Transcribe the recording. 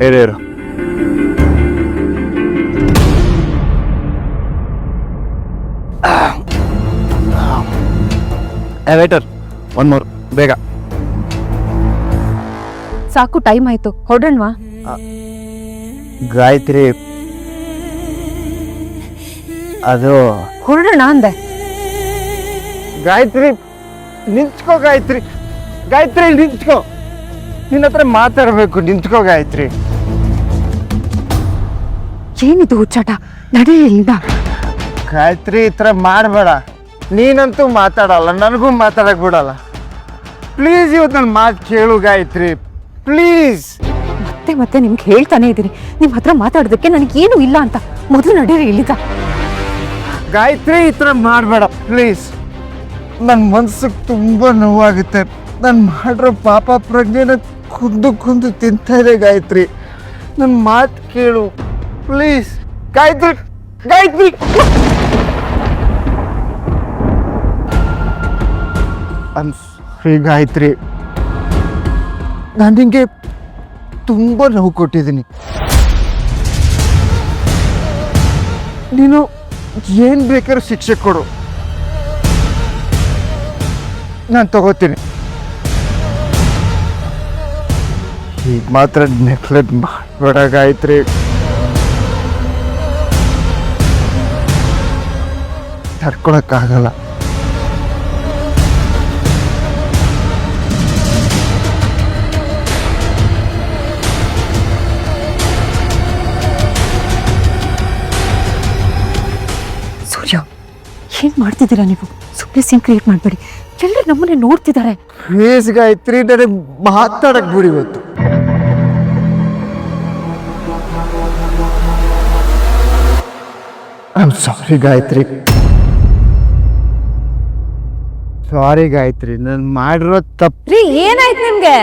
ಬೇರೆಯವರು. Water, one more, ಬೇಗ. ಸಾಕು, ಟೈಮ್ ಆಯ್ತು, ಹೊರಡೋಣವಾ? ಗಾಯತ್ರಿ, ಅದು ಹೊರಡೋಣ ಅಂದೆ. ಗಾಯತ್ರಿ ನಿಂತ್ಕೋ. ಗಾಯತ್ರಿ, ಗಾಯತ್ರಿ ನಿಂತ್ಕೋ. ನಿನ್ನ ಹತ್ರ ಮಾತಾಡ್ಬೇಕು, ನಿಂತ್ಕೋ ಗಾಯತ್ರಿ. ಏನಿದು ಹುಚ್ಚಾಟ? ನಡೆಯಲಿಲ್ಲ. ಗಾಯತ್ರಿ, ಈ ಥರ ಮಾಡಬೇಡ. ನೀನಂತೂ ಮಾತಾಡಲ್ಲ, ನನಗೂ ಮಾತಾಡಕ್ ಬಿಡಲ್ಲ. ಪ್ಲೀಸ್ ಇವತ್ತು ನನ್ನ ಮಾತು ಕೇಳು ಗಾಯತ್ರಿ, ಪ್ಲೀಸ್. ಮತ್ತೆ ಮತ್ತೆ ನಿಮ್ಗೆ ಹೇಳ್ತಾನೆ ಇದ್ದೀನಿ, ನಿಮ್ಮ ಹತ್ರ ಮಾತಾಡೋದಕ್ಕೆ ನನಗೇನು ಇಲ್ಲ ಅಂತ. ಮೊದಲು ನಡೆಯಿರಿ ಇಲ್ಲಿಗ. ಗಾಯತ್ರಿ, ಈ ಥರ ಮಾಡಬೇಡ ಪ್ಲೀಸ್. ನನ್ನ ಮನ್ಸಿಗೆ ತುಂಬ ನೋವಾಗುತ್ತೆ. ನಾನು ಮಾಡಿರೋ ಪಾಪ ಪ್ರಜ್ಞೆನ ಕುಂದು ತಿಂತಾ ಇದೆ ಗಾಯತ್ರಿ. ನನ್ನ ಮಾತು ಕೇಳು ಪ್ಲೀಸ್. ಗಾಯತ್ರಿ, ಗಾಯತ್ರಿ. ಸಾರಿ ಗಾಯತ್ರಿ, ನಾನು ನಿಂಗೆ ತುಂಬ ನೋವು ಕೊಟ್ಟಿದ್ದೀನಿ. ನೀನು ಏನು ಬೇಕಾದ್ರೂ ಶಿಕ್ಷೆ ಕೊಡು, ನಾನು ತಗೋತೀನಿ. ಈಗ ಮಾತ್ರ ನೆಗ್ಲೆಕ್ಟ್ ಮಾಡಬೇಡ ಗಾಯತ್ರಿ. ತಡ್ಕೊಳಕ್ಕಾಗಲ್ಲ. ಸೂರ್ಯ, ಏನ್ ಮಾಡ್ತಿದ್ದೀರಾ ನೀವು? ಸುಮ್ಮನೆ ಸೀನ್ ಕ್ರಿಯೇಟ್ ಮಾಡಬೇಡಿ. ಎಲ್ಲರೂ ನಮ್ಮನ್ನೇ ನೋಡ್ತಿದ್ದಾರೆ. ಪ್ಲೀಸ್ ಗಾಯತ್ರಿ, ನನಗೆ ಮಾತಾಡಕ್ ಬಿಡಿ ಇವತ್ತು. I sorry Gayatri. Sorry Gayatri, ನಾನು ಮಾಡಿರೋ ತಪ್ಪು. ರೀ, ಏನಾಯ್ತು ನಿಮ್ಗೆ?